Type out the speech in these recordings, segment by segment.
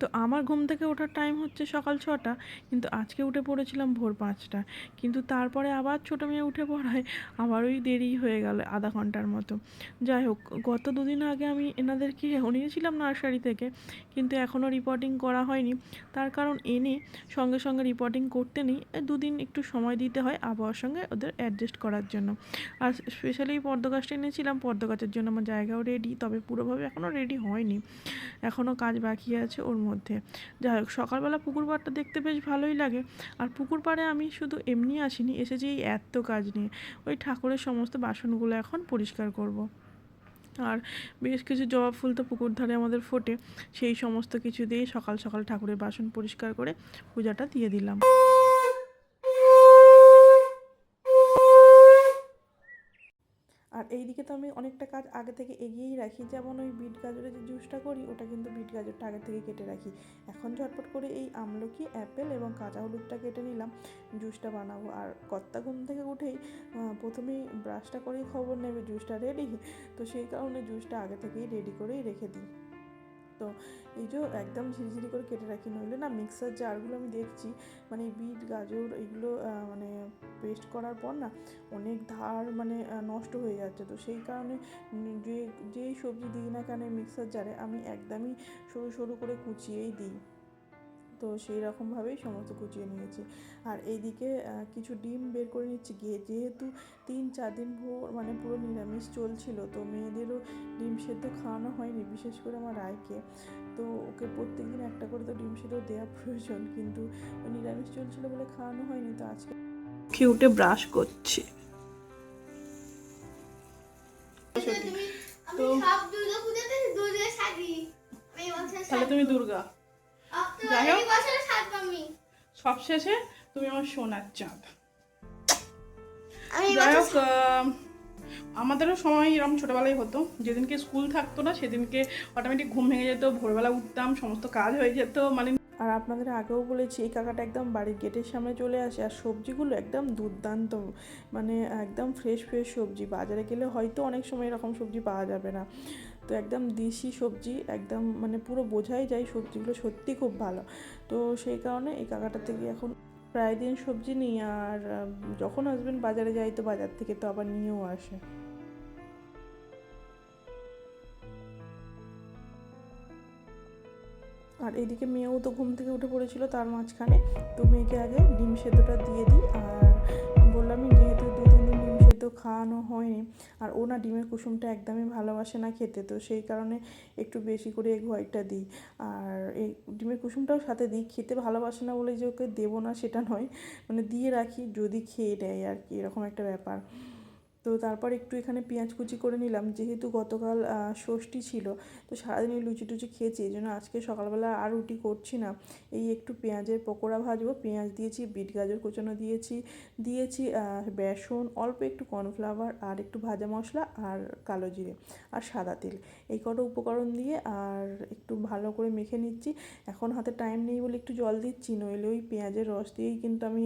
তো আমার ঘুম থেকে ওঠার টাইম হচ্ছে সকাল 6টা, কিন্তু আজকে উঠে পড়েছিলাম ভোর 5টা। কিন্তু তারপরে আবার ছোটো মেয়ে উঠে পড়ায় আবার ওই দেরি হয়ে গেল আধা ঘন্টার মতো। যাই হোক, গত দুদিন আগে আমি এনাদেরকে নিয়েছিলাম নার্সারি থেকে, কিন্তু এখনও রিপোর্টিং করা হয়নি। তার কারণ এনে সঙ্গে সঙ্গে রিপোর্টিং করতে নেই, দুদিন একটু সময় দিতে হয় আবহাওয়ার সঙ্গে ওদের অ্যাডজাস্ট করার জন্য। আর স্পেশালি পদ্ম গাছটা এনেছিলাম, পদ্ম গাছের জন্য আমার জায়গাও রেডি, তবে পুরোভাবে এখনও রেডি হয়নি, এখনও কাজ বাকি আছে ওর মধ্যে। যাই হোক, সকালবেলা পুকুর পাড়টা দেখতে বেশ ভালোই লাগে। আর পুকুর পাড়ে আমি শুধু এমনি আসিনি, এসেছি এই এত কাজ নিয়ে। ওই ঠাকুরের সমস্ত বাসনগুলো এখন পরিষ্কার করব। আর বেশ কিছু জবা ফুল তো পুকুর ধারে আমাদের ফোটে, সেই সমস্ত কিছু দিয়েই সকাল সকাল ঠাকুরের বাসন পরিষ্কার করে পূজাটা দিয়ে দিলাম। আর এই দিকে তো আমি অনেকটা কাজ আগে থেকে এগিয়েই রাখি, যেমন ওই বিট গাজরের যে জুসটা করি, ওটা কিন্তু বিট গাজরটা আগে থেকে কেটে রাখি। এখন ঝটপট করে এই আমলকি, অ্যাপেল এবং কাঁচা হলুদটা কেটে নিলাম, জুসটা বানাবো। আর কর্তা ঘুম থেকে উঠেই প্রথমেই ব্রাশটা করেই খবর নেবে জুসটা রেডি, তো সেই কারণে জুসটা আগে থেকেই রেডি করেই রেখে দিই। তো এই যে একদম ঝিরিঝিরি করে কেটে রাখি, নইলে না মিক্সার জারগুলো আমি দেখছি, মানে বিট গাজর এগুলো মানে পেস্ট করার পর না অনেক ধার মানে নষ্ট হয়ে যাচ্ছে। তো সেই কারণে যেই সবজি দিই না কেন মিক্সার জারে, আমি একদমই সরু সরু করে কুচিয়েই দিই। তো সেই রকমভাবেই সমস্ত কুচিয়ে নিয়েছি। আর এইদিকে কিছু ডিম বের করে নিচ্ছি, যেহেতু 3-4 দিন ভোর মানে পুরো নিরামিষ চলছিল, তো মেয়েদেরও ডিম সেদ্ধ খাওয়ানো হয়নি, বিশেষ করে আমার রায়কে। তো ওকে প্রত্যেকদিন একটা করে তো ডিম সেদ্ধ দেওয়া প্রয়োজন, কিন্তু নিরামিষ চলছিল বলে খাওয়ানো হয়নি। তো আজকে খেয়ে উঠে ব্রাশ করছে। তো তাহলে তুমি দুর্গা, যাই হোক সবশেষে তুমি আমার সোনার চাঁদ। যাই হোক, আমাদেরও সময় এরকম ছোটোবেলায় হতো, যেদিনকে স্কুল থাকতো না সেদিনকে অটোমেটিক ঘুম ভেঙে যেত, ভোরবেলা উঠতাম, সমস্ত কাজ হয়ে যেত মানে। আর আপনাদের আগেও বলেছি, এই কাকাটা একদম বাড়ির গেটের সামনে চলে আসে, আর সবজিগুলো একদম দুর্দান্ত, মানে একদম ফ্রেশ ফ্রেশ সবজি। বাজারে গেলে হয়তো অনেক সময় এরকম সবজি পাওয়া যাবে না, তো একদম দেশি সবজি, একদম মানে পুরো বোঝাই যায় সবজিগুলো সত্যি খুব ভালো। তো সেই কারণে এই কাকাটা থেকে এখন প্রায় দিন সবজি নিই। আর যখন হাজবেন্ড বাজারে যাই তো বাজার থেকে তো আবার নিয়েও আসে। আর এদিকে মেয়েও তো ঘুম থেকে উঠে পড়েছিল তার মাঝখানে, তো মেয়েকে আগে ডিম সেদ্ধটা দিয়ে দিই। আর বললামই যেহেতু 2-3 দিন ডিম সেদ্ধ খাওয়ানো হয়নি, আর ও না ডিমের কুসুমটা একদমই ভালোবাসে না খেতে, তো সেই কারণে একটু বেশি করে এগ হোয়াইটটা দিই। আর এই ডিমের কুসুমটাও সাথে দিই, খেতে ভালোবাসে না বলে যে ওকে দেবো না সেটা নয়, মানে দিয়ে রাখি যদি খেয়ে নেয় আর কি, এরকম একটা ব্যাপার। তো তারপর একটু এখানে পেঁয়াজ কুচি করে নিলাম, যেহেতু গতকাল ষষ্ঠী ছিল, তো সারাদিন লুচি টুচি খেয়েছি, এই জন্য আজকে সকালবেলা আর রুটি করছি না, এই একটু পেঁয়াজের পকোড়া ভাজবো। পেঁয়াজ দিয়েছি, বিট গাজর কুচানো দিয়েছি, বেসন, অল্প একটু কর্নফ্লাওয়ার, আর একটু ভাজা মশলা, আর কালো জিরে, আর সাদা তেল, এই কটা উপকরণ দিয়ে আর একটু ভালো করে মেখে নিচ্ছি। এখন হাতে টাইম নেই বলে একটু জল দিচ্ছি, নইলে ওই পেঁয়াজের রস দিয়েই কিন্তু আমি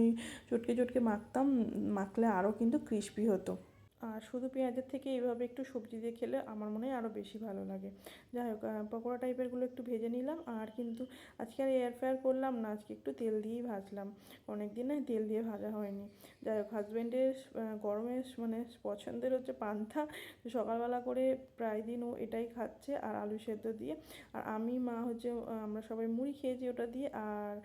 চটকে চটকে মাখতাম, মাখলে আরও কিন্তু ক্রিস্পি হতো। আর শুধু পেঁয়াজের থেকে এইভাবে একটু সবজি দিয়ে খেলে আমার মনে হয় আরও বেশি ভালো লাগে। যাই হোক, পকোড়া টাইপেরগুলো একটু ভেজে নিলাম, আর কিন্তু আজকে আর এয়ার ফ্রায়ার করলাম না, আজকে একটু তেল দিয়েই ভাজলাম, অনেক দিন তেল দিয়ে ভাজা হয়নি। যাই হোক, হাজব্যান্ডের গরমে মানে পছন্দের হচ্ছে পান্তা, সকালবেলা করে প্রায় দিন ও এটাই খাচ্ছে, আর আলু সেদ্ধ দিয়ে। আর আমি, মা হচ্ছে আমরা সবাই মুড়ি খেয়েছি ওটা দিয়ে। আর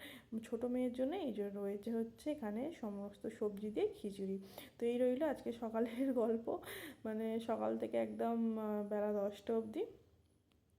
ছোটো মেয়ের জন্য এই যে রয়েছে হচ্ছে এখানে সমস্ত সবজি দিয়ে খিচুড়ি। তো এই রইল আজকে সকালের গল্প, মানে সকাল থেকে একদম বেলা 10টা অবধি।